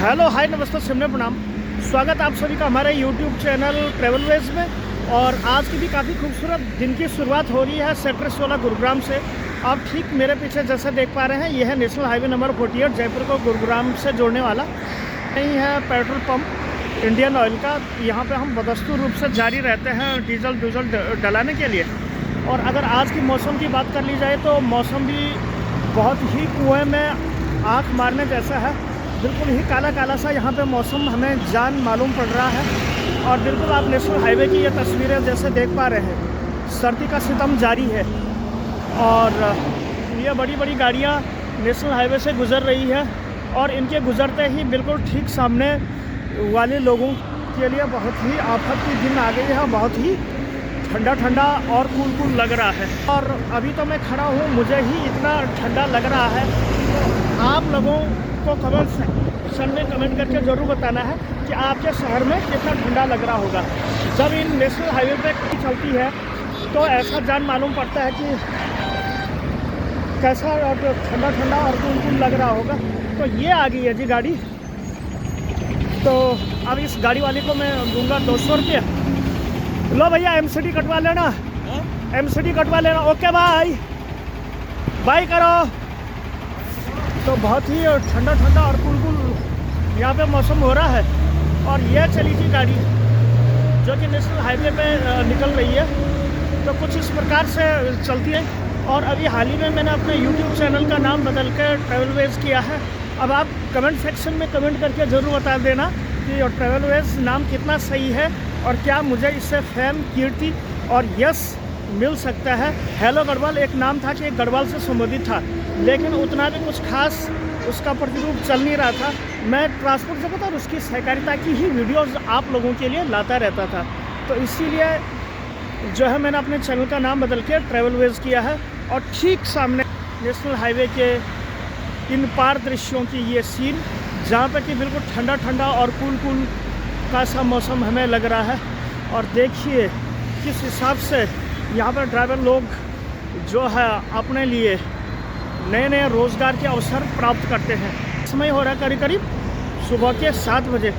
Hello hi नमस्ते सिमने प्रणाम। स्वागत आप सभी का हमारे यूट्यूब चैनल ट्रैवलवेज में। और आज की भी काफ़ी खूबसूरत दिन की शुरुआत हो रही है सेक्टर 16 गुरुग्राम से। आप ठीक मेरे पीछे जैसे देख पा रहे हैं, यह है नेशनल हाईवे नंबर 48 जयपुर को गुरुग्राम से जोड़ने वाला। यही है पेट्रोल पंप इंडियन ऑयल का। यहाँ पे हम बदस्तूर रूप से जारी रहते हैं डीजल डलाने के लिए। और अगर आज की मौसम की बात कर ली जाए तो मौसम भी बहुत ही कुएँ में आँख मारने जैसा है। बिल्कुल ही काला काला सा यहाँ पे मौसम हमें जान मालूम पड़ रहा है। और बिल्कुल आप नेशनल हाईवे की ये तस्वीरें जैसे देख पा रहे हैं, सर्दी का सितम जारी है। और ये बड़ी बड़ी गाड़ियाँ नेशनल हाईवे से गुज़र रही है और इनके गुज़रते ही बिल्कुल ठीक सामने वाले लोगों के लिए बहुत ही आफत की दिन आ गई है। बहुत ही ठंडा ठंडा और कूल कूल लग रहा है। और अभी तो मैं खड़ा हूँ, मुझे ही इतना ठंडा लग रहा है। तो आप लोगों को कमेंट सेक्शन में कमेंट करके ज़रूर बताना है कि आपके शहर में कितना ठंडा लग रहा होगा। जब इन नेशनल हाईवे पे चलती है तो ऐसा जान मालूम पड़ता है कि कैसा ठंडा ठंडा और कूल कूल लग रहा होगा। तो ये आ गई है जी गाड़ी। तो अब इस गाड़ी वाले को मैं दूंगा 200 रुपये। लो भैया एमसीडी कटवा लेना, एमसीडी कटवा लेना। ओके बाय बाय करो। तो बहुत ही ठंडा ठंडा और कूल कूल यहाँ पे मौसम हो रहा है। और यह चली थी गाड़ी जो कि नेशनल हाईवे पे निकल रही है। तो कुछ इस प्रकार से चलती है। और अभी हाल ही में मैंने अपने यूट्यूब चैनल का नाम बदल कर ट्रैवलवेज किया है। अब आप कमेंट सेक्शन में कमेंट करके ज़रूर बता देना कि ट्रैवलवेज नाम कितना सही है और क्या मुझे इससे फेम, कीर्ति और यश मिल सकता है। हेलो गढ़वाल एक नाम था कि एक गढ़वाल से संबोधित था, लेकिन उतना भी कुछ खास उसका प्रतिरूप चल नहीं रहा था। मैं ट्रांसपोर्ट जगत और उसकी सहकारिता की ही वीडियोस आप लोगों के लिए लाता रहता था। तो इसीलिए जो है मैंने अपने चैनल का नाम बदल के ट्रैवलवेज किया है। और ठीक सामने नेशनल हाईवे के इन पार दृश्यों की ये सीन, जहाँ पर कि बिल्कुल ठंडा ठंडा और कूल कूल का सा मौसम हमें लग रहा है। और देखिए किस हिसाब से यहाँ पर ड्राइवर लोग जो है अपने लिए नए नए रोज़गार के अवसर प्राप्त करते हैं। समय हो रहा है करीब करीब सुबह के 7 बजे।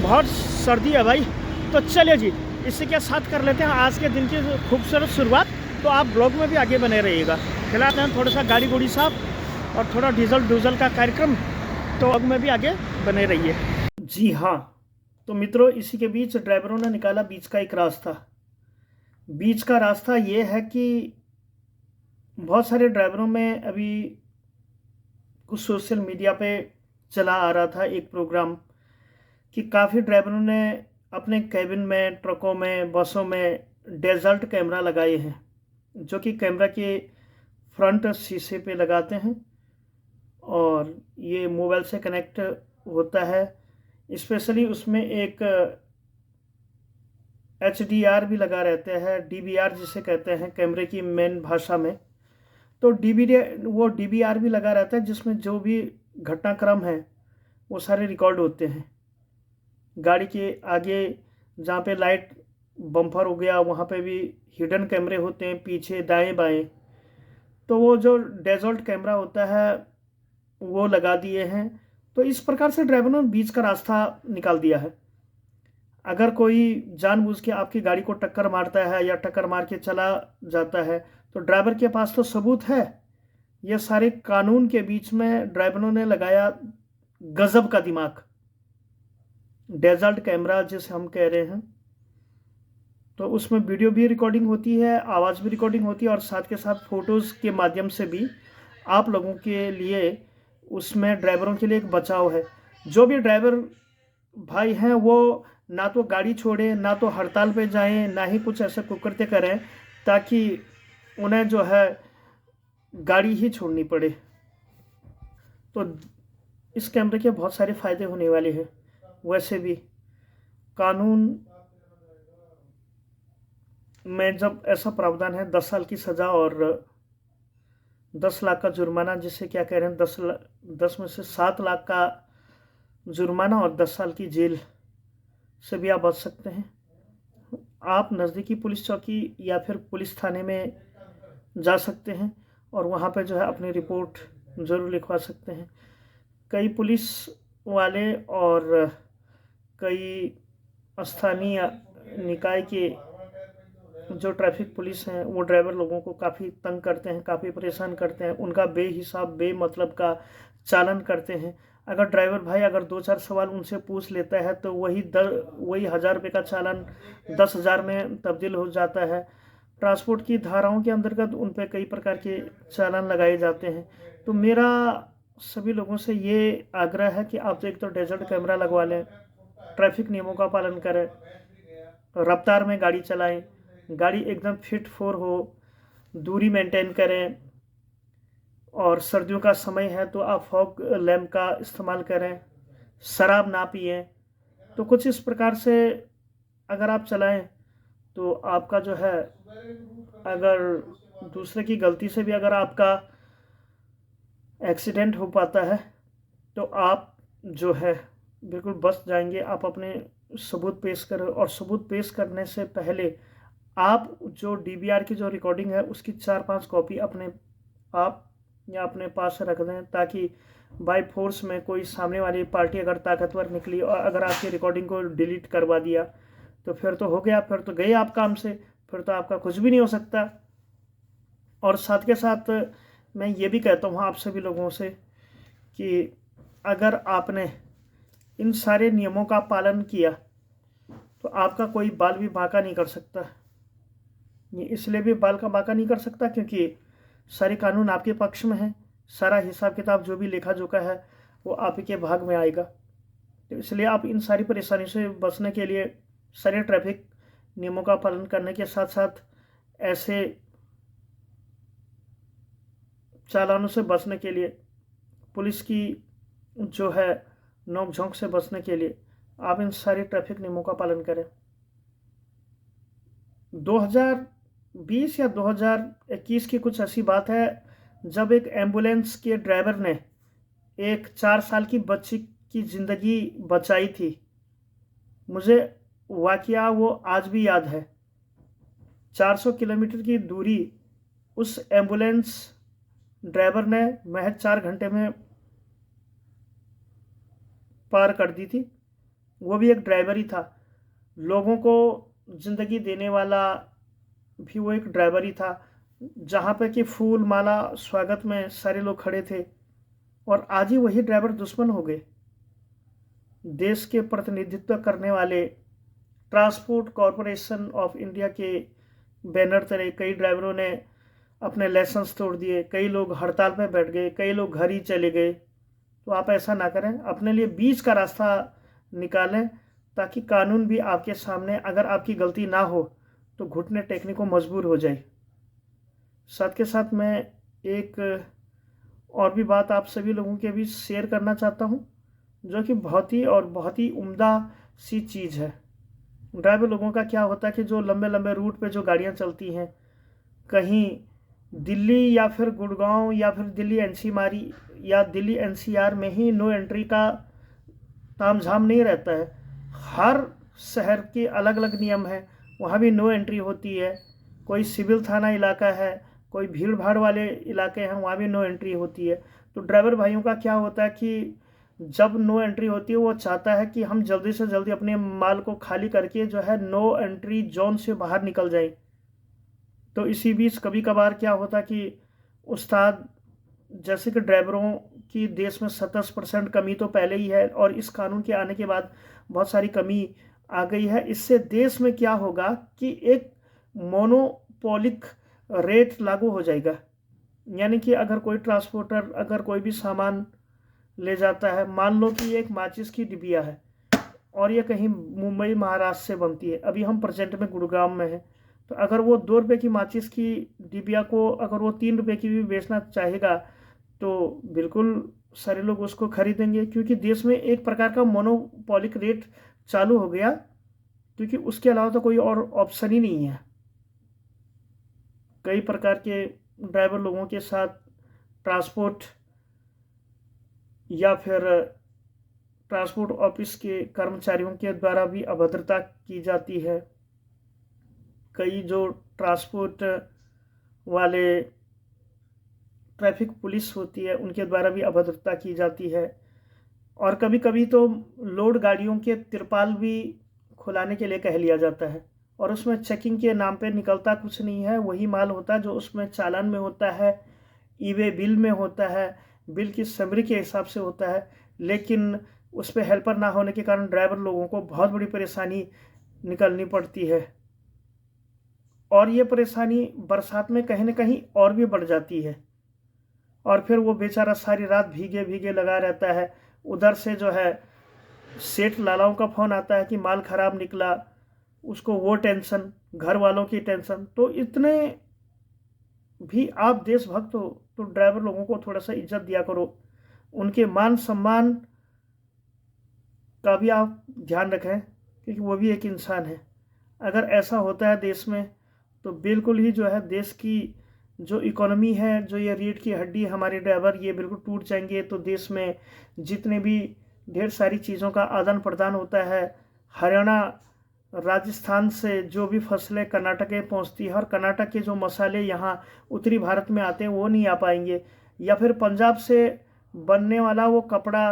बहुत सर्दी है भाई। तो चलिए जी, इसी के साथ कर लेते हैं आज के दिन की खूबसूरत शुरुआत। तो आप ब्लॉग में भी आगे बने रहिएगा। फिलहाल हैं थोड़ा सा गाड़ी गुड़ी साफ और थोड़ा डीजल का कार्यक्रम। तो ब्लॉग में भी आगे बने रहिए। जी हाँ, तो मित्रों इसी के बीच ड्राइवरों ने निकाला बीच का एक रास्ता। बीच का रास्ता ये है कि बहुत सारे ड्राइवरों में अभी कुछ सोशल मीडिया पे चला आ रहा था एक प्रोग्राम कि काफ़ी ड्राइवरों ने अपने कैबिन में, ट्रकों में, बसों में डेजर्ट कैमरा लगाए हैं, जो कि कैमरा के फ्रंट शीशे पे लगाते हैं और ये मोबाइल से कनेक्ट होता है। स्पेशली उसमें एक HDR भी लगा रहता है, DVR जिसे कहते हैं कैमरे की मेन भाषा में। तो DVR भी लगा रहता है, जिसमें जो भी घटनाक्रम है वो सारे रिकॉर्ड होते हैं। गाड़ी के आगे जहाँ पे लाइट बम्पर हो गया वहाँ पे भी हिडन कैमरे होते हैं, पीछे दाएं बाएं। तो वो जो डेजर्ट कैमरा होता है वो लगा दिए हैं। तो इस प्रकार से ड्राइवरों ने बीच का रास्ता निकाल दिया है। अगर कोई जानबूझ के आपकी गाड़ी को टक्कर मारता है या टक्कर मार के चला जाता है तो ड्राइवर के पास तो सबूत है। ये सारे कानून के बीच में ड्राइवरों ने लगाया गजब का दिमाग, डेजर्ट कैमरा जिसे हम कह रहे हैं। तो उसमें वीडियो भी रिकॉर्डिंग होती है, आवाज़ भी रिकॉर्डिंग होती है और साथ के साथ फ़ोटोज़ के माध्यम से भी आप लोगों के लिए उसमें ड्राइवरों के लिए एक बचाव है। जो भी ड्राइवर भाई हैं वो ना तो गाड़ी छोड़ें, ना तो हड़ताल पे जाएं, ना ही कुछ ऐसे कुकृत्य करें ताकि उन्हें जो है गाड़ी ही छोड़नी पड़े। तो इस कैमरे के बहुत सारे फ़ायदे होने वाले हैं। वैसे भी कानून में जब ऐसा प्रावधान है 10 साल की सज़ा और 10 लाख का जुर्माना, जिसे क्या कह रहे हैं 10 में से 7 लाख का जुर्माना और 10 साल की जेल से भी आप बच सकते हैं। आप नज़दीकी पुलिस चौकी या फिर पुलिस थाने में जा सकते हैं और वहाँ पे जो है अपनी रिपोर्ट ज़रूर लिखवा सकते हैं। कई पुलिस वाले और कई स्थानीय निकाय के जो ट्रैफिक पुलिस हैं वो ड्राइवर लोगों को काफ़ी तंग करते हैं, काफ़ी परेशान करते हैं, उनका बेहिसाब बेमतलब का चालान करते हैं। अगर ड्राइवर भाई अगर 2-4 सवाल उनसे पूछ लेता है तो वही 1000 रुपये का चालान 10,000 में तब्दील हो जाता है। ट्रांसपोर्ट की धाराओं के अंतर्गत उन पर कई प्रकार के चालान लगाए जाते हैं। तो मेरा सभी लोगों से ये आग्रह है कि आप एक तो डेजर्ट कैमरा लगवा लें, ट्रैफिक नियमों का पालन करें, रफ्तार में गाड़ी चलाएं, गाड़ी एकदम फिट फोर हो, दूरी मेंटेन करें, और सर्दियों का समय है तो आप फॉग लैम्प का इस्तेमाल करें, शराब ना पिएं। तो कुछ इस प्रकार से अगर आप चलाएं तो आपका जो है, अगर दूसरे की गलती से भी अगर आपका एक्सीडेंट हो पाता है तो आप जो है बिल्कुल बच जाएंगे। आप अपने सबूत पेश करें, और सबूत पेश करने से पहले आप जो डीवीआर की जो रिकॉर्डिंग है उसकी 4-5 कॉपी अपने आप या अपने पास रख दें, ताकि बाय फोर्स में कोई सामने वाली पार्टी अगर ताकतवर निकली और अगर आपकी रिकॉर्डिंग को डिलीट करवा दिया तो फिर तो हो गया, फिर तो गए आप काम से, फिर तो आपका कुछ भी नहीं हो सकता। और साथ के साथ मैं ये भी कहता हूँ आप सभी लोगों से कि अगर आपने इन सारे नियमों का पालन किया तो आपका कोई बाल भी बांका नहीं कर सकता। ये इसलिए भी बाल का बांका नहीं कर सकता क्योंकि सारे कानून आपके पक्ष में है, सारा हिसाब किताब जो भी लेखा जोखा है वो आप ही के भाग में आएगा। तो इसलिए आप इन सारी परेशानी से बचने के लिए सारे ट्रैफिक नियमों का पालन करने के साथ साथ ऐसे चालानों से बचने के लिए, पुलिस की जो है नोक झोंक से बचने के लिए आप इन सारे ट्रैफिक नियमों का पालन करें। 2020 या 2021 की कुछ ऐसी बात है जब एक एम्बुलेंस के ड्राइवर ने एक 4 साल की बच्ची की ज़िंदगी बचाई थी। मुझे वाकया वो आज भी याद है। 400 किलोमीटर की दूरी उस एम्बुलेंस ड्राइवर ने महज 4 घंटे में पार कर दी थी। वो भी एक ड्राइवर ही था, लोगों को ज़िंदगी देने वाला भी वो एक ड्राइवर ही था। जहाँ पे कि फूल माला स्वागत में सारे लोग खड़े थे, और आज ही वही ड्राइवर दुश्मन हो गए। देश के प्रतिनिधित्व करने वाले ट्रांसपोर्ट कॉरपोरेशन ऑफ इंडिया के बैनर तले कई ड्राइवरों ने अपने लाइसेंस तोड़ दिए, कई लोग हड़ताल पर बैठ गए, कई लोग घर ही चले गए। तो आप ऐसा ना करें, अपने लिए बीच का रास्ता निकालें ताकि कानून भी आपके सामने, अगर आपकी गलती ना हो तो घुटने टेकने को मजबूर हो जाए। साथ के साथ मैं एक और भी बात आप सभी लोगों के बीच शेयर करना चाहता हूं, जो कि बहुत ही उम्दा सी चीज़ है। ड्राइवर लोगों का क्या होता है कि जो लंबे लंबे रूट पे जो गाड़ियां चलती हैं, कहीं दिल्ली या फिर गुड़गांव या फिर दिल्ली एनसीआर या दिल्ली एनसीआर में ही नो एंट्री का तामझाम नहीं रहता है। हर शहर के अलग अलग नियम हैं, वहाँ भी नो एंट्री होती है। कोई सिविल थाना इलाका है, कोई भीड़ भाड़ वाले इलाके हैं, वहाँ भी नो एंट्री होती है। तो ड्राइवर भाइयों का क्या होता है कि जब नो एंट्री होती है वो चाहता है कि हम जल्दी से जल्दी अपने माल को खाली करके जो है नो एंट्री जोन से बाहर निकल जाए। तो इसी बीच कभी कभार क्या होता कि उस्ताद जैसे कि ड्राइवरों की देश में 27% कमी तो पहले ही है, और इस कानून के आने के बाद बहुत सारी कमी आ गई है। इससे देश में क्या होगा कि एक मोनोपोलिक रेट लागू हो जाएगा। यानी कि अगर कोई ट्रांसपोर्टर अगर कोई भी सामान ले जाता है, मान लो कि एक माचिस की डिबिया है और ये कहीं मुंबई महाराष्ट्र से बनती है, अभी हम प्रेजेंट में गुड़गांव में है, तो अगर वो 2 रुपये की माचिस की डिबिया को अगर वो 3 रुपये की भी बेचना चाहेगा तो बिल्कुल सारे लोग उसको खरीदेंगे, क्योंकि देश में एक प्रकार का मोनोपोलिक रेट चालू हो गया, क्योंकि उसके अलावा तो कोई और ऑप्शन ही नहीं है। कई प्रकार के ड्राइवर लोगों के साथ ट्रांसपोर्ट या फिर ट्रांसपोर्ट ऑफिस के कर्मचारियों के द्वारा भी अभद्रता की जाती है। कई जो ट्रांसपोर्ट वाले ट्रैफिक पुलिस होती है उनके द्वारा भी अभद्रता की जाती है। और कभी कभी तो लोड गाड़ियों के तिरपाल भी खुलाने के लिए कह लिया जाता है, और उसमें चेकिंग के नाम पे निकलता कुछ नहीं है, वही माल होता है जो उसमें चालान में होता है, ईवे बिल में होता है, बिल की समरी के हिसाब से होता है। लेकिन उस पर हेल्पर ना होने के कारण ड्राइवर लोगों को बहुत बड़ी परेशानी निकलनी पड़ती है, और ये परेशानी बरसात में कहीं ना कहीं और भी बढ़ जाती है, और फिर वो बेचारा सारी रात भीगे भीगे लगा रहता है। उधर से जो है सेठ लालाओं का फ़ोन आता है कि माल ख़राब निकला, उसको वो टेंशन, घर वालों की टेंशन। तो इतने भी आप देशभक्त हो तो ड्राइवर लोगों को थोड़ा सा इज्जत दिया करो, उनके मान सम्मान का भी आप ध्यान रखें, क्योंकि वो भी एक इंसान है। अगर ऐसा होता है देश में तो बिल्कुल ही जो है देश की जो इकोनॉमी है, जो ये रीढ़ की हड्डी हमारे ड्राइवर, ये बिल्कुल टूट जाएंगे। तो देश में जितने भी ढेर सारी चीज़ों का आदान प्रदान होता है, हरियाणा राजस्थान से जो भी फसलें कर्नाटक में पहुंचती है, और कर्नाटक के जो मसाले यहाँ उत्तरी भारत में आते हैं वो नहीं आ पाएंगे, या फिर पंजाब से बनने वाला वो कपड़ा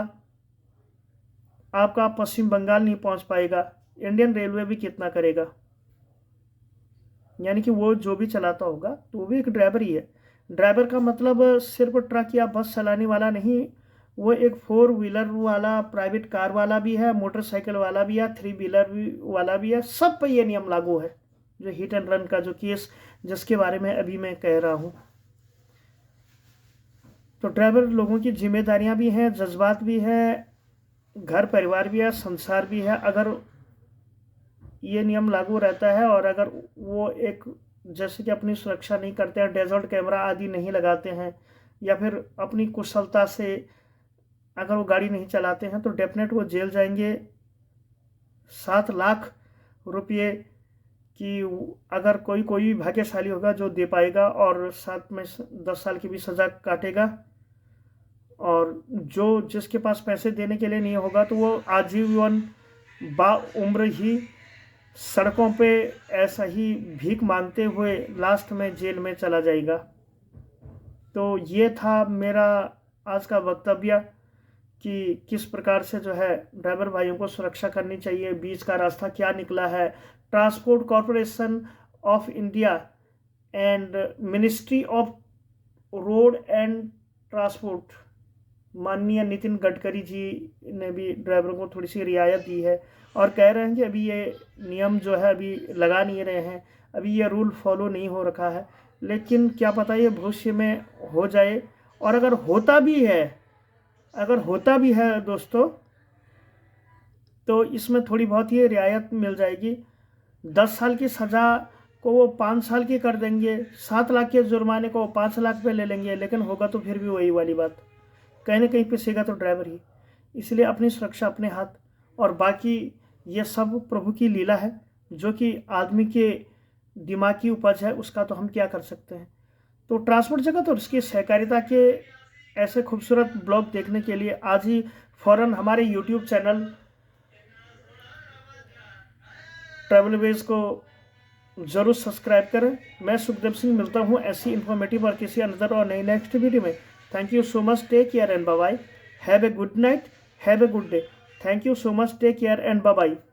आपका पश्चिम बंगाल नहीं पहुंच पाएगा। इंडियन रेलवे भी कितना करेगा, यानी कि वो जो भी चलाता होगा तो वो भी एक ड्राइवर ही है। ड्राइवर का मतलब सिर्फ ट्रक या बस चलाने वाला नहीं, वो एक 4 व्हीलर वाला, प्राइवेट कार वाला भी है, मोटरसाइकिल वाला भी है, 3 व्हीलर वाला भी है। सब पे ये नियम लागू है, जो हिट एंड रन का जो केस जिसके बारे में अभी मैं कह रहा हूँ। तो ड्राइवर लोगों की जिम्मेदारियां भी हैं, जज्बात भी हैं, घर परिवार भी है, संसार भी है। अगर ये नियम लागू रहता है और अगर वो एक जैसे कि अपनी सुरक्षा नहीं करते हैं, डेजर्ट कैमरा आदि नहीं लगाते हैं, या फिर अपनी कुशलता से अगर वो गाड़ी नहीं चलाते हैं, तो डेफिनेट वो जेल जाएंगे। 7 लाख रुपये की अगर कोई भाग्यशाली होगा जो दे पाएगा, और साथ में 10 साल की भी सज़ा काटेगा। और जो जिसके पास पैसे देने के लिए नहीं होगा तो वो आजीवन बाउम्र ही सड़कों पे ऐसा ही भीख मांगते हुए लास्ट में जेल में चला जाएगा। तो ये था मेरा आज का वक्तव्य कि किस प्रकार से जो है ड्राइवर भाइयों को सुरक्षा करनी चाहिए। बीच का रास्ता क्या निकला है। Transport corporation of India and ministry of road and transport, माननीय नितिन गडकरी जी ने भी ड्राइवरों को थोड़ी सी रियायत दी है, और कह रहे हैं कि अभी ये नियम जो है अभी लगा नहीं रहे हैं, अभी ये रूल फॉलो नहीं हो रखा है, लेकिन क्या पता ये भविष्य में हो जाए। और अगर होता भी है दोस्तों, तो इसमें थोड़ी बहुत ही रियायत मिल जाएगी। 10 साल की सज़ा को वो 5 साल की कर देंगे, 7 लाख के जुर्माने को 5 लाख पे ले लेंगे, लेकिन होगा तो फिर भी वही वाली बात, कहीं ना कहीं पिसेगा तो ड्राइवर ही। इसलिए अपनी सुरक्षा अपने हाथ, और बाकी ये सब प्रभु की लीला है, जो कि आदमी के दिमाग की उपज है, उसका तो हम क्या कर सकते हैं। तो ट्रांसपोर्ट जगत और उसकी सहकारिता के ऐसे खूबसूरत ब्लॉग देखने के लिए आज ही फ़ौरन हमारे यूट्यूब चैनल ट्रैवलवेज को ज़रूर सब्सक्राइब करें। मैं सुखदेव सिंह मिलता हूँ ऐसी इन्फॉर्मेटिव और किसी अनदर और नई नेक्स्ट वीडियो में। Thank you so much. Take care and bye-bye. Have a good night. Have a good day. Thank you so much. Take care and bye-bye.